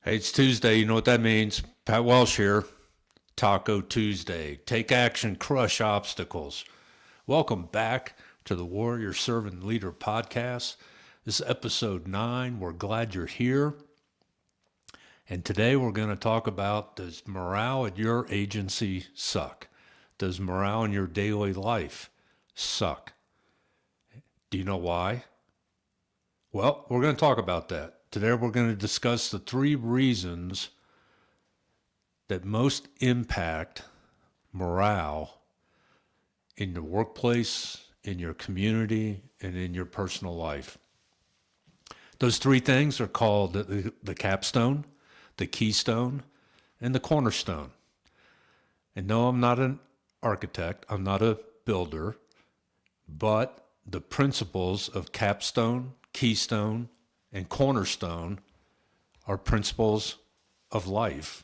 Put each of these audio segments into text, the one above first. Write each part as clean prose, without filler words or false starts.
Hey, it's Tuesday. You know what that means. Pat Welsh here. Taco Tuesday. Take action, crush obstacles. Welcome back to the Warrior Servant Leader podcast. This is episode 9. We're glad you're here. And today we're going to talk about, does morale at your agency suck? Does morale in your daily life suck? Do you know why? Well, we're going to talk about that. Today we're going to discuss the 3 reasons that most impact morale in your workplace, in your community, and in your personal life. Those 3 things are called the capstone, the keystone, and the cornerstone. And no, I'm not an architect, I'm not a builder, but the principles of capstone, keystone, and cornerstone are principles of life,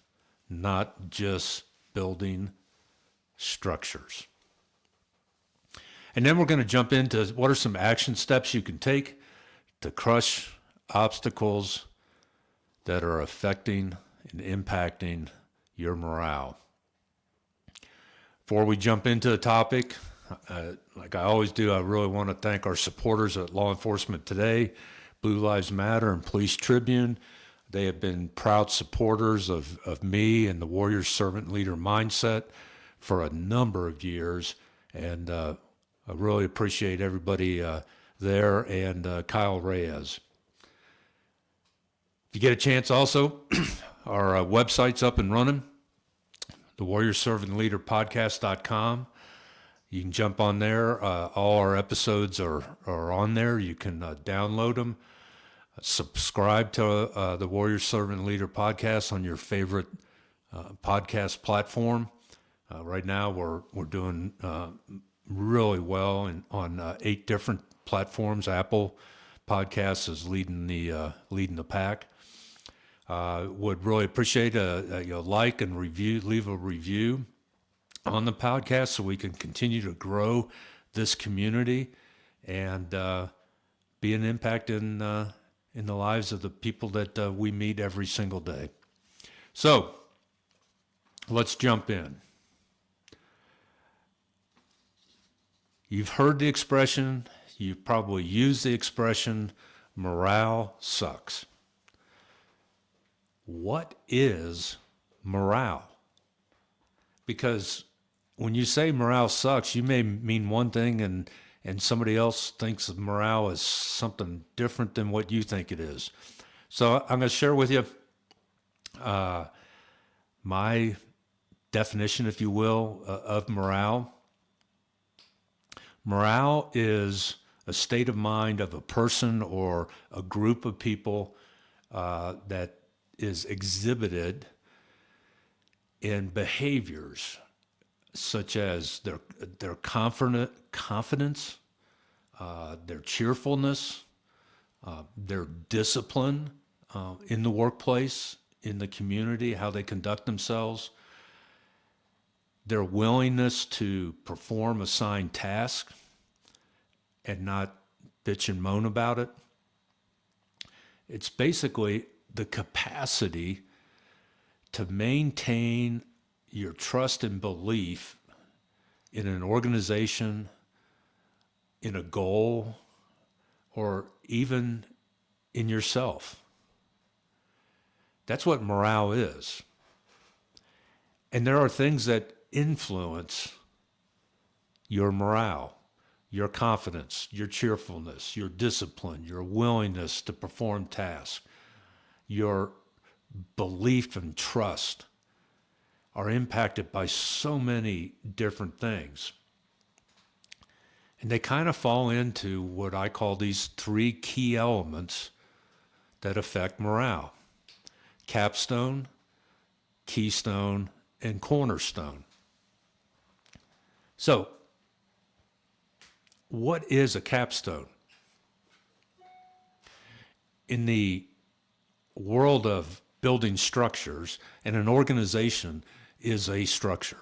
not just building structures. And then we're going to jump into what are some action steps you can take to crush obstacles that are affecting and impacting your morale. Before we jump into the topic, like I always do, I really want to thank our supporters at Law Enforcement Today, Blue Lives Matter, and Police Tribune. They have been proud supporters of me and the Warrior Servant Leader mindset for a number of years. And I really appreciate everybody there and Kyle Reyes. If you get a chance also, our website's up and running, the Warrior Servant Leader Podcast.com. You can jump on there. All our episodes are on there. You can download them. Subscribe to the Warrior Servant Leader podcast on your favorite podcast platform. Right now, we're doing really well on 8 different platforms. Apple Podcasts is leading the pack. Would really appreciate a like and review. Leave a review on the podcast so we can continue to grow this community and be an impact in the lives of the people that we meet every single day. So let's jump in. You've heard the expression, you've probably used the expression, morale sucks. What is morale? Because when you say morale sucks, you may mean one thing and somebody else thinks morale is something different than what you think it is. So I'm going to share with you my definition, if you will, of morale. Morale is a state of mind of a person or a group of people that is exhibited in behaviors such as their confidence, their cheerfulness, their discipline in the workplace, in the community, how they conduct themselves, their willingness to perform assigned tasks and not bitch and moan about it. It's basically the capacity to maintain your trust and belief in an organization, in a goal, or even in yourself. That's what morale is. And there are things that influence your morale, your confidence, your cheerfulness, your discipline, your willingness to perform tasks, your belief and trust are impacted by so many different things. And they kind of fall into what I call these 3 key elements that affect morale: capstone, keystone, and cornerstone. So, what is a capstone? In the world of building structures, and an organization is a structure.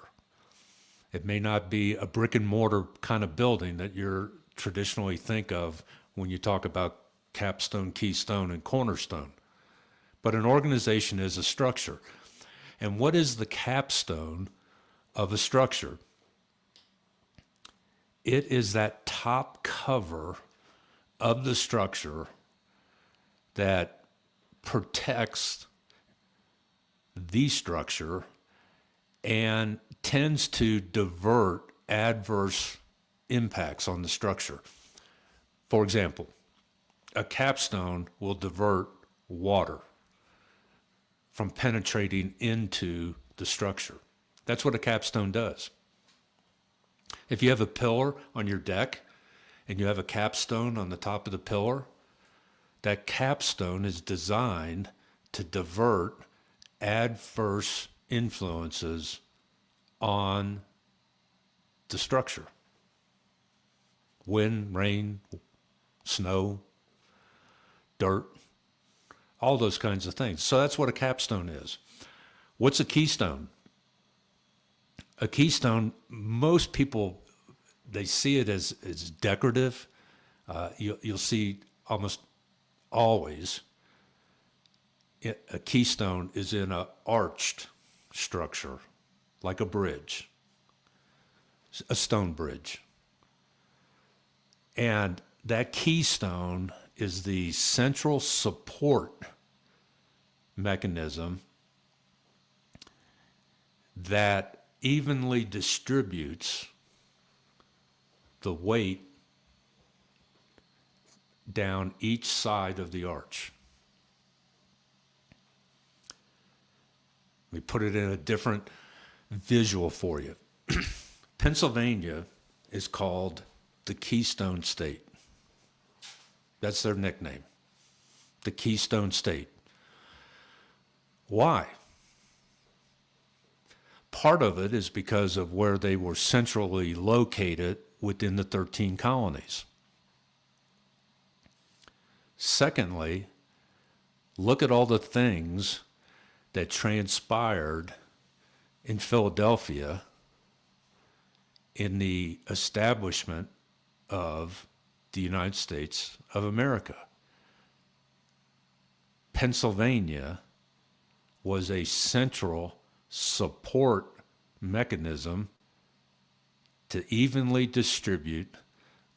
It may not be a brick and mortar kind of building that you're traditionally think of when you talk about capstone, keystone, and cornerstone. but an organization is a structure. And what is the capstone of a structure? It is that top cover of the structure that protects the structure and tends to divert adverse impacts on the structure. For example, a capstone will divert water from penetrating into the structure. That's what a capstone does. If you have a pillar on your deck and you have a capstone on the top of the pillar, that capstone is designed to divert adverse influences on the structure. Wind, rain, snow, dirt, all those kinds of things. So that's what a capstone is. What's a keystone? A keystone, most people, they see it as decorative. You'll see almost always a keystone is in an arched structure, like a bridge, a stone bridge. And that keystone is the central support mechanism that evenly distributes the weight down each side of the arch. Let me put it in a different visual for you. Pennsylvania is called the Keystone State. That's their nickname, the Keystone State. Why? Part of it is because of where they were centrally located within the 13 colonies. Secondly, look at all the things that transpired in Philadelphia in the establishment of the United States of America. Pennsylvania was a central support mechanism to evenly distribute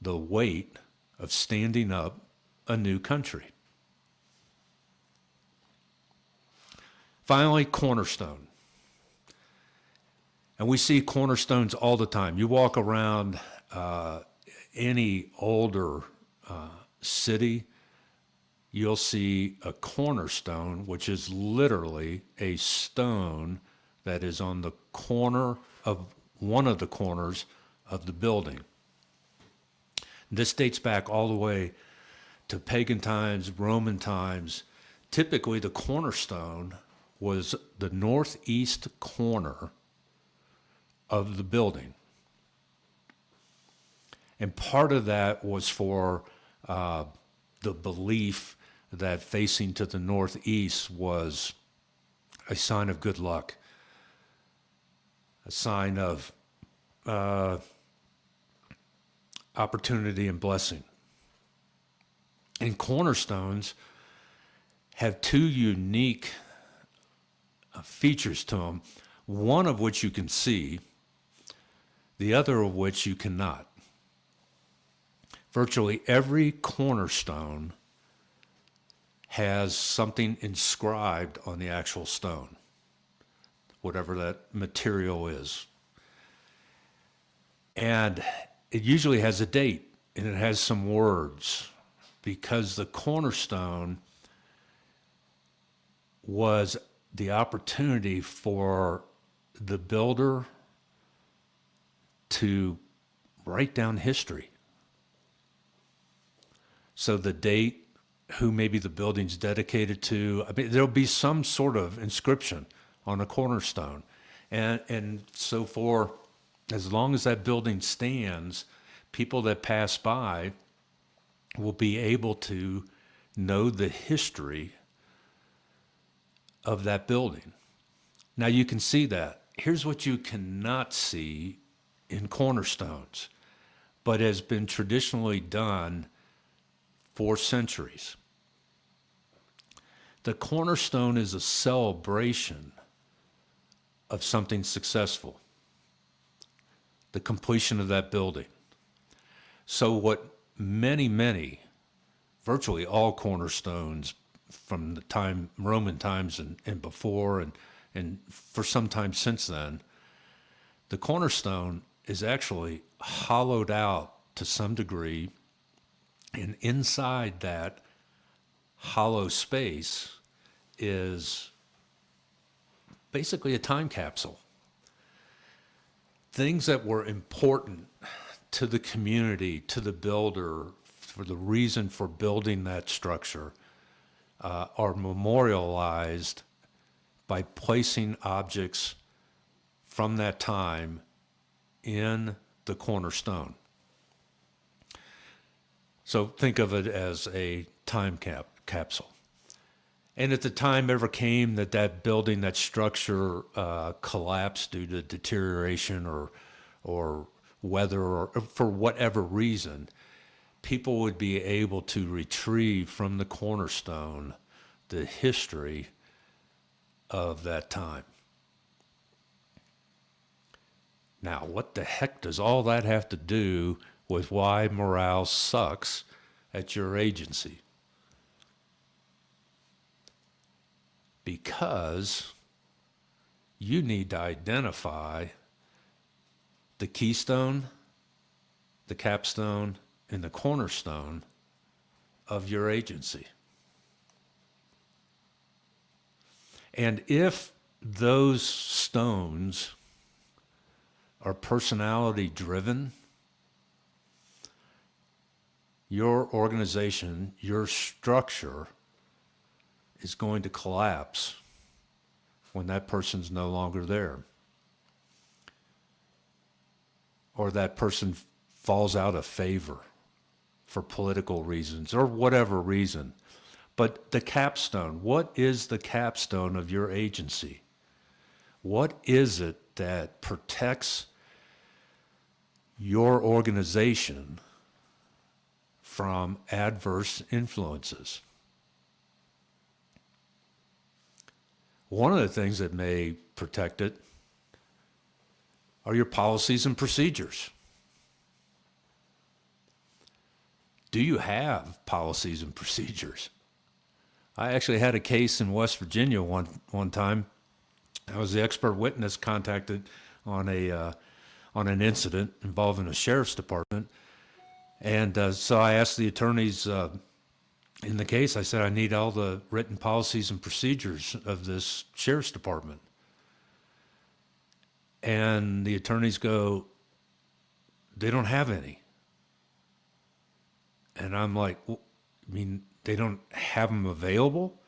the weight of standing up a new country. Finally, cornerstone. And we see cornerstones all the time. You walk around any older city, you'll see a cornerstone, which is literally a stone that is on the corner of one of the corners of the building. This dates back all the way to pagan times, Roman times. Typically, the cornerstone was the northeast corner of the building. And part of that was for the belief that facing to the northeast was a sign of good luck, a sign of opportunity and blessing. And cornerstones have two unique features to them, one of which you can see, the other of which you cannot. Virtually every cornerstone has something inscribed on the actual stone, whatever that material is. And it usually has a date, and it has some words, because the cornerstone was the opportunity for the builder to write down history. So the date, who maybe the building's dedicated to, I mean, there'll be some sort of inscription on a cornerstone. And so for as long as that building stands, people that pass by will be able to know the history of that building. Now you can see that. Here's what you cannot see in cornerstones, but has been traditionally done for centuries. The cornerstone is a celebration of something successful, the completion of that building. So what many, virtually all cornerstones from the time, Roman times and before and for some time since then, the cornerstone is actually hollowed out to some degree, and inside that hollow space is basically a time capsule. Things that were important to the community, to the builder, for the reason for building that structure, are memorialized by placing objects from that time in the cornerstone. So think of it as a time capsule. And if the time ever came that that building, that structure collapsed due to deterioration or weather or for whatever reason, people would be able to retrieve from the cornerstone the history of that time. Now, what the heck does all that have to do with why morale sucks at your agency? Because you need to identify the keystone, the capstone, and the cornerstone of your agency. And if those stones are personality driven, your organization, your structure is going to collapse when that person's no longer there. Or that person falls out of favor for political reasons or whatever reason. But the capstone, what is the capstone of your agency? What is it that protects your organization from adverse influences? One of the things that may protect it are your policies and procedures. Do you have policies and procedures? I actually had a case in West Virginia one time. I was the expert witness contacted on an incident involving a sheriff's department, and so I asked the attorneys in the case. I said, I need all the written policies and procedures of this sheriff's department. And the attorneys go, they don't have any. And I'm like, well, I mean, they don't have them available?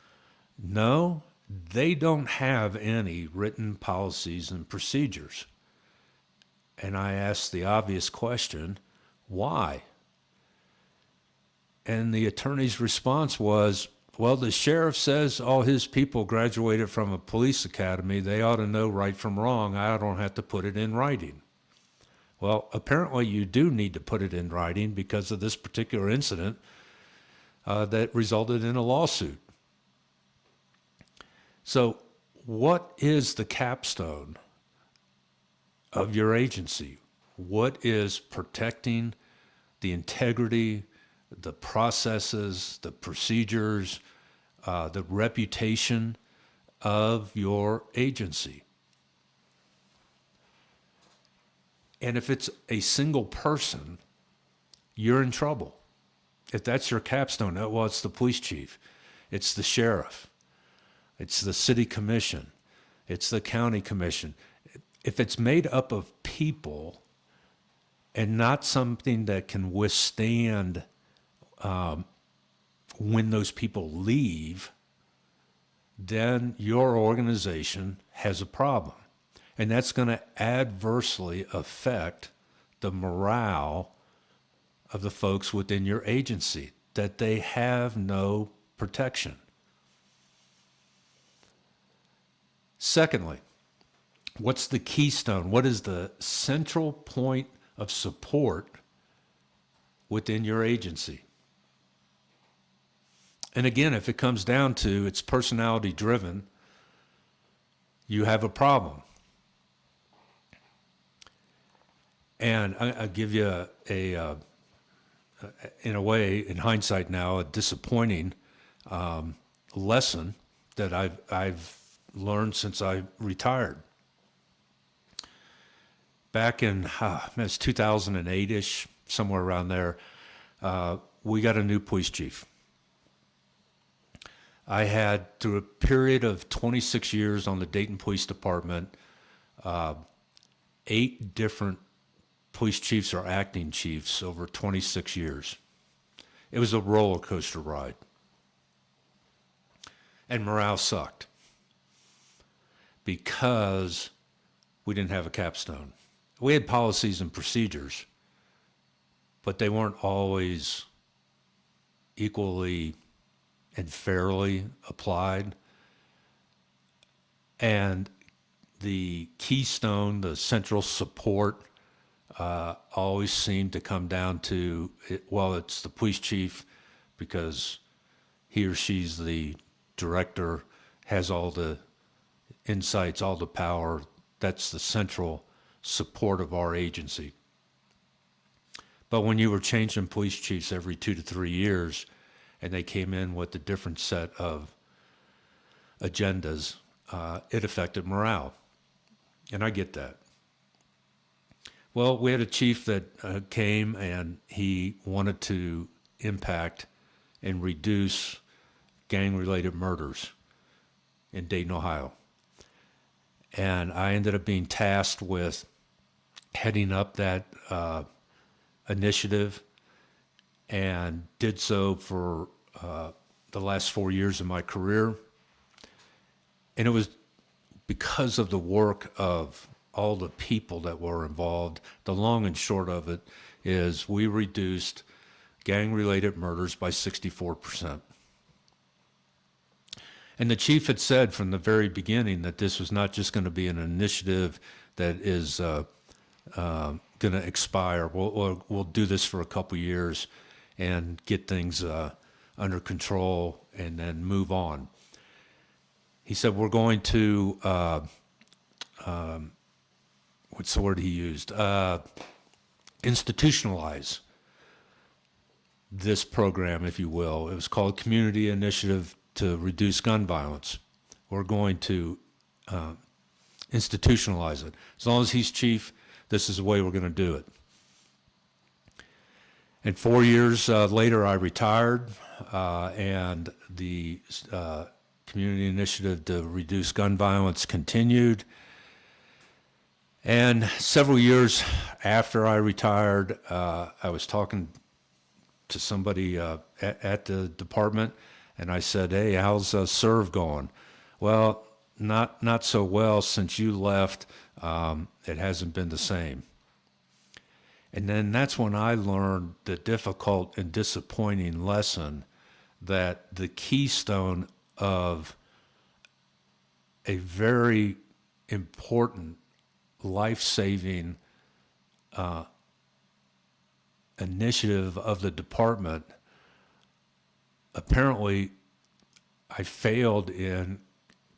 No, they don't have any written policies and procedures. And I asked the obvious question, why? And the attorney's response was, well, the sheriff says all his people graduated from a police academy. They ought to know right from wrong. I don't have to put it in writing. Well, apparently you do need to put it in writing because of this particular incident that resulted in a lawsuit. So what is the capstone of your agency? What is protecting the integrity, the processes, the procedures, the reputation of your agency? And if it's a single person, you're in trouble. If that's your capstone, well, it's the police chief, it's the sheriff, it's the city commission, it's the county commission. If it's made up of people and not something that can withstand when those people leave, then your organization has a problem. And that's going to adversely affect the morale of the folks within your agency, that they have no protection. Secondly, what's the keystone? What is the central point of support within your agency? And again, if it comes down to it's personality driven, you have a problem. And I give you in a way, in hindsight now, a disappointing lesson that I've learned since I retired. Back in it's 2008-ish, somewhere around there, we got a new police chief. I had, through a period of 26 years on the Dayton Police Department, 8 different police chiefs or acting chiefs over 26 years. It was a roller coaster ride. And morale sucked because we didn't have a capstone. We had policies and procedures, but they weren't always equally and fairly applied. And the keystone, the central support, always seemed to come down to, it's the police chief because he or she's the director, has all the insights, all the power. That's the central support of our agency. But when you were changing police chiefs every 2 to 3 years, and they came in with a different set of agendas, it affected morale. And I get that. Well, we had a chief that came and he wanted to impact and reduce gang-related murders in Dayton, Ohio. And I ended up being tasked with heading up that initiative, and did so for the last 4 years of my career. And it was because of the work of all the people that were involved. The long and short of it is we reduced gang-related murders by 64%. And the chief had said from the very beginning that this was not just going to be an initiative that is going to expire. We'll do this for a couple years and get things under control and then move on. He said, we're going to, what's the word he used? Institutionalize this program, if you will. It was called Community Initiative to Reduce Gun Violence. We're going to institutionalize it. As long as he's chief, this is the way we're going to do it. And 4 years later, I retired, and the Community Initiative to Reduce Gun Violence continued. And several years after I retired, I was talking to somebody at the department, and I said, "Hey, how's Serve going?" "Well, not so well since you left. It hasn't been the same." And then that's when I learned the difficult and disappointing lesson that the keystone of a very important life-saving initiative of the department, apparently I failed in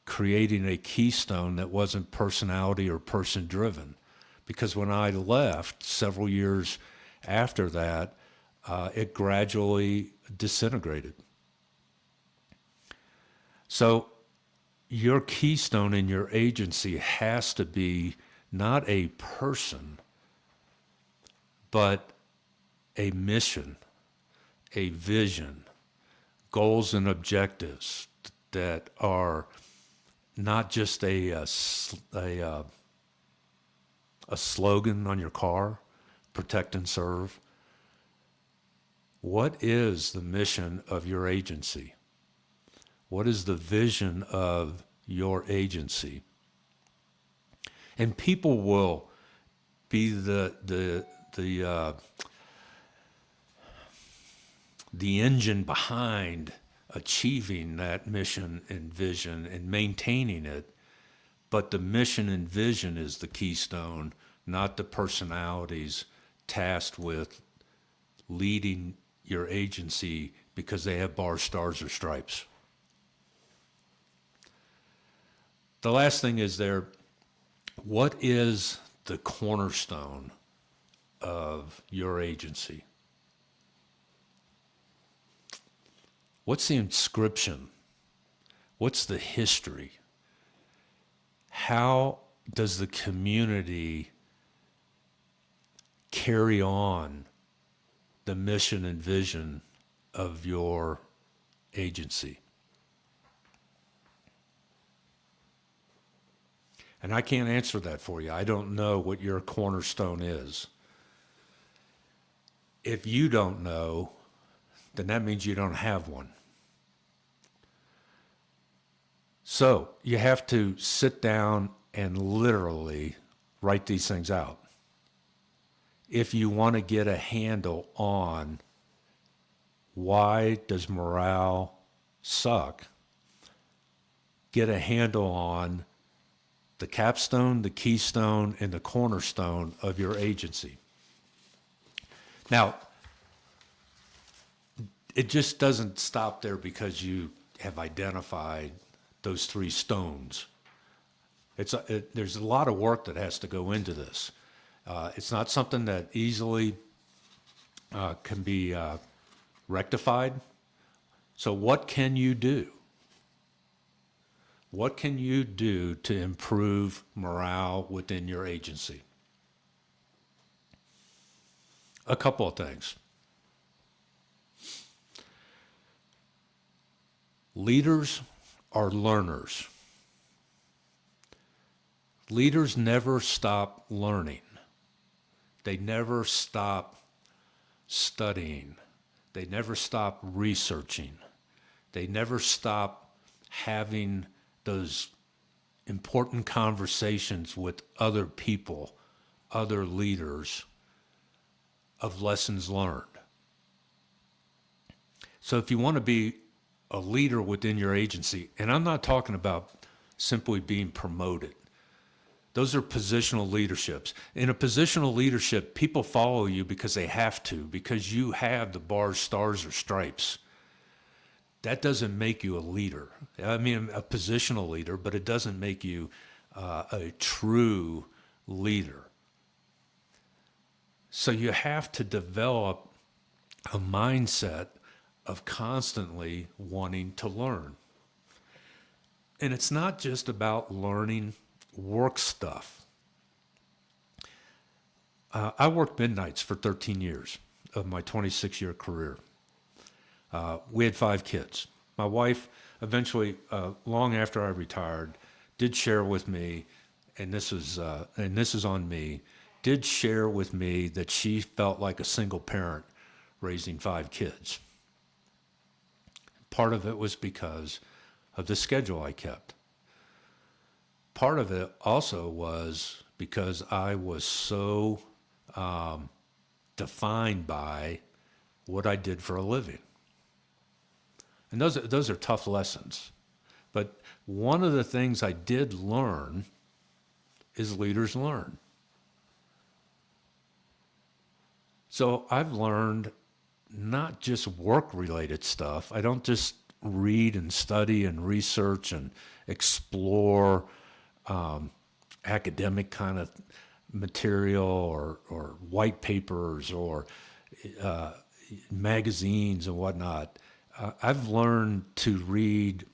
creating a keystone that wasn't personality or person-driven. Because when I left several years after that, it gradually disintegrated. So your keystone in your agency has to be not a person, but a mission, a vision, goals and objectives that are not just a slogan on your car, protect and serve. What is the mission of your agency? What is the vision of your agency? And people will be the engine behind achieving that mission and vision and maintaining it. But the mission and vision is the keystone, not the personalities tasked with leading your agency because they have bars, stars, or stripes. The last thing is what is the cornerstone of your agency? What's the inscription? What's the history? How does the community carry on the mission and vision of your agency? And I can't answer that for you. I don't know what your cornerstone is. If you don't know, then that means you don't have one. So you have to sit down and literally write these things out. If you want to get a handle on why does morale suck, get a handle on the capstone, the keystone, and the cornerstone of your agency. Now, it just doesn't stop there because you have identified those three stones. There's a lot of work that has to go into this. It's not something that easily can be rectified. So what can you do? What can you do to improve morale within your agency? A couple of things. Leaders are learners. Leaders never stop learning. They never stop studying. They never stop researching. They never stop having those important conversations with other people, other leaders, of lessons learned. So if you want to be a leader within your agency, and I'm not talking about simply being promoted. Those are positional leaderships. In a positional leadership, people follow you because they have to, because you have the bars, stars, or stripes. That doesn't make you a leader. I mean, a positional leader, but it doesn't make you a true leader. So you have to develop a mindset of constantly wanting to learn. And it's not just about learning work stuff. I worked midnights for 13 years of my 26-year career. We had 5 kids. My wife eventually, long after I retired, did share with me, and this is on me, did share with me that she felt like a single parent raising 5 kids. Part of it was because of the schedule I kept. Part of it also was because I was so defined by what I did for a living. And those are tough lessons. But one of the things I did learn is leaders learn. So I've learned not just work-related stuff. I don't just read and study and research and explore academic kind of material or white papers or magazines and whatnot. I've learned to read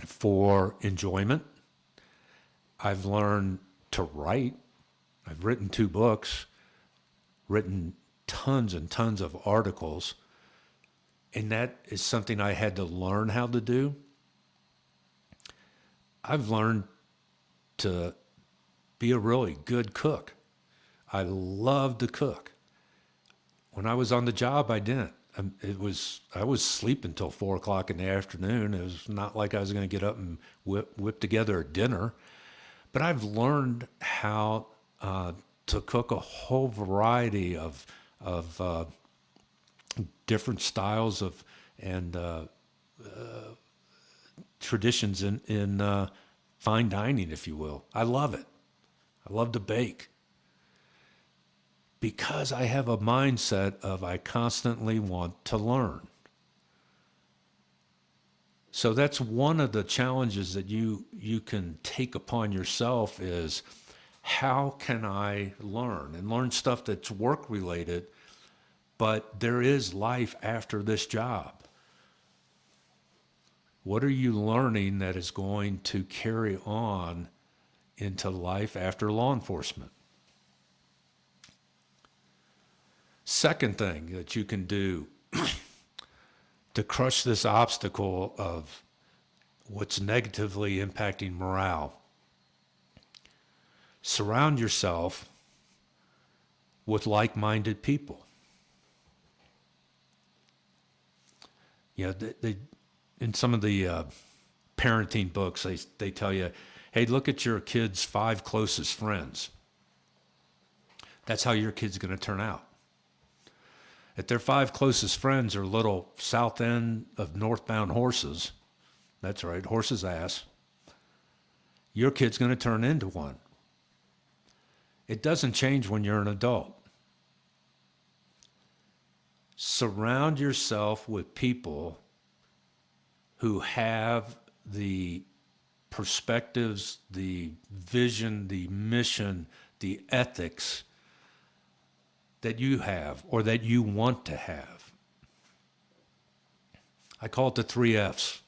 for enjoyment. I've learned to write. I've written 2 books, written tons and tons of articles, and that is something I had to learn how to do. I've learned to be a really good cook. I love to cook. When I was on the job, I didn't. I was sleeping until 4 o'clock in the afternoon. It was not like I was going to get up and whip together a dinner. But I've learned how to cook a whole variety of different styles of and traditions in fine dining, if you will. I love it. I love to bake because I have a mindset of I constantly want to learn. So that's one of the challenges that you can take upon yourself is how can I learn and learn stuff that's work related, but there is life after this job. What are you learning that is going to carry on into life after law enforcement? Second thing that you can do to crush this obstacle of what's negatively impacting morale, surround yourself with like-minded people. You know, they in some of the parenting books, they tell you, hey, look at your kid's 5 closest friends. That's how your kid's going to turn out. If their 5 closest friends are little south end of northbound horses, that's right, horse's ass, your kid's going to turn into one. It doesn't change when you're an adult. Surround yourself with people who have the perspectives, the vision, the mission, the ethics that you have or that you want to have. I call it the 3 F's.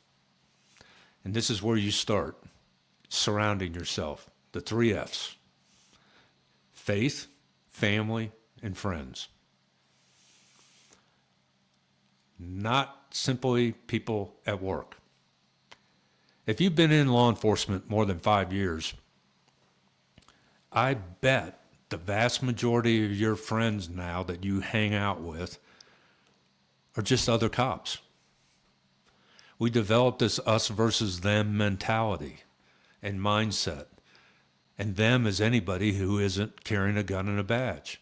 And this is where you start, surrounding yourself. The 3 F's. Faith, family, and friends. Not simply people at work. If you've been in law enforcement more than 5 years, I bet the vast majority of your friends now that you hang out with are just other cops. We developed this us versus them mentality and mindset. And them is anybody who isn't carrying a gun and a badge.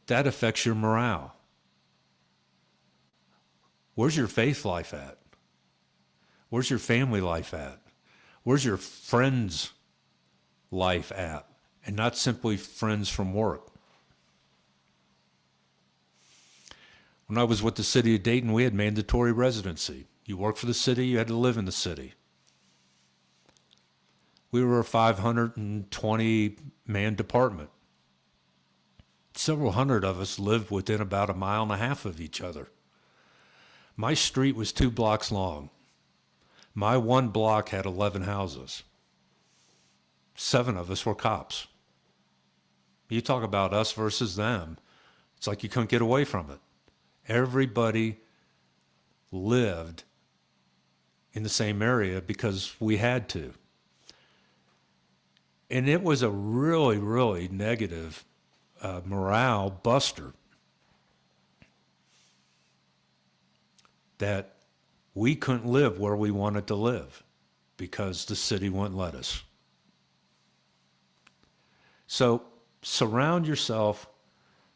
That affects your morale. Where's your faith life at? Where's your family life at? Where's your friends' life at? And not simply friends from work. When I was with the city of Dayton, we had mandatory residency. You work for the city, you had to live in the city. We were a 520-man department. Several hundred of us lived within about 1.5 miles of each other. My street was 2 blocks long. My one block had 11 houses. 7 of us were cops. You talk about us versus them. It's like you couldn't get away from it. Everybody lived in the same area because we had to. And it was a really, really negative morale buster that we couldn't live where we wanted to live because the city wouldn't let us. So surround yourself,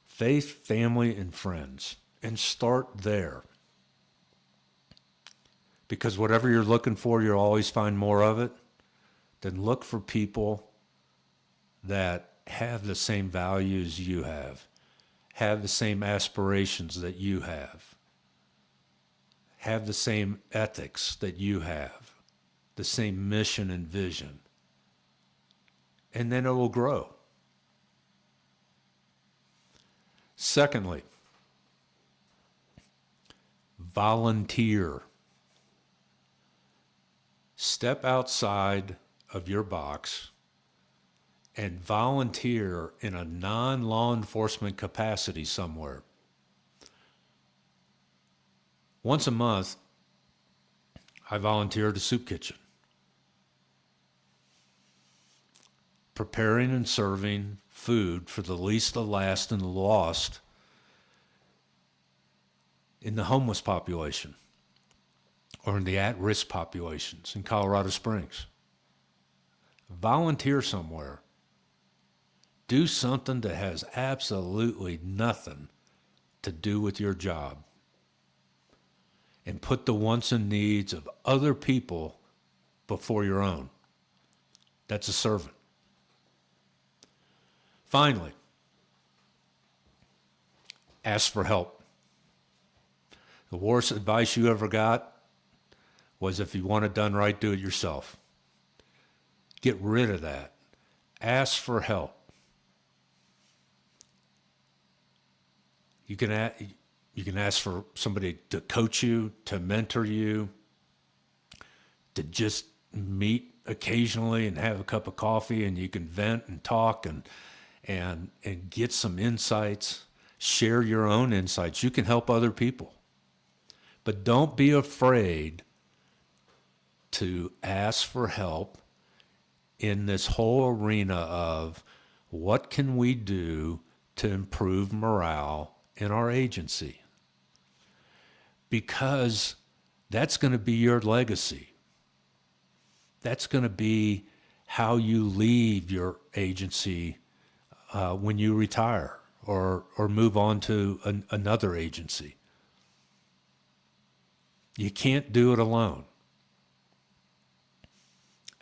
faith, family, and friends, and start there. Because whatever you're looking for, you'll always find more of it. Then look for people that have the same values you have the same aspirations that you have the same ethics that you have, the same mission and vision. And then it will grow. Secondly, volunteer. Step outside of your box and volunteer in a non-law enforcement capacity somewhere. Once a month, I volunteer at a soup kitchen, preparing and serving food for the least, the last, and the lost in the homeless population or in the at-risk populations in Colorado Springs. Volunteer somewhere. Do something that has absolutely nothing to do with your job. And put the wants and needs of other people before your own. That's a servant. Finally, ask for help. The worst advice you ever got was if you want it done right, do it yourself. Get rid of that. Ask for help. You can ask for somebody to coach you, to mentor you, to just meet occasionally and have a cup of coffee, and you can vent and talk and get some insights. Share your own insights. You can help other people. But don't be afraid to ask for help in this whole arena of what can we do to improve morale in our agency? Because that's going to be your legacy. That's going to be how you leave your agency when you retire or move on to another agency. You can't do it alone.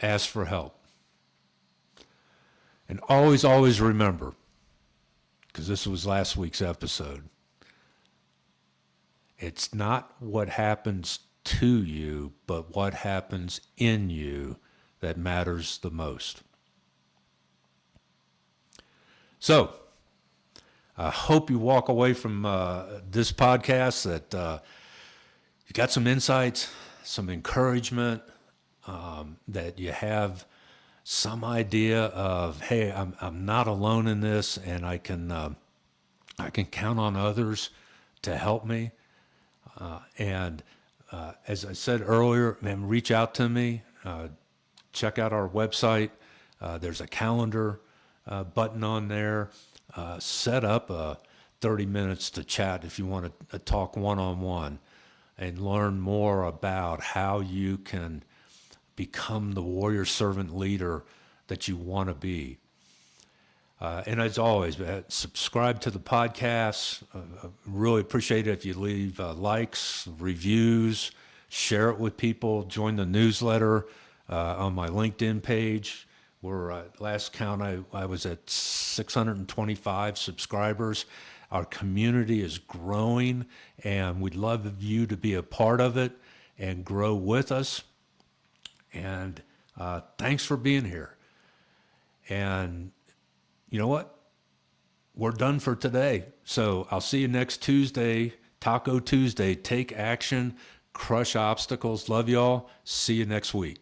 Ask for help. And always, always remember, because this was last week's episode, it's not what happens to you, but what happens in you that matters the most. So, I hope you walk away from this podcast that you got some insights, some encouragement, that you have some idea of, hey, I'm not alone in this, and I can count on others to help me. And as I said earlier, man, reach out to me. Check out our website. There's a calendar button on there. Set up 30 minutes to chat if you want to talk one-on-one and learn more about how you can become the warrior servant leader that you want to be. And as always, subscribe to the podcast. Really appreciate it if you leave likes, reviews, share it with people, join the newsletter on my LinkedIn page. Where last count I was at 625 subscribers. Our community is growing, and we'd love you to be a part of it and grow with us. And thanks for being here. And you know what? We're done for today. So I'll see you next Tuesday, Taco Tuesday. Take action, crush obstacles. Love y'all. See you next week.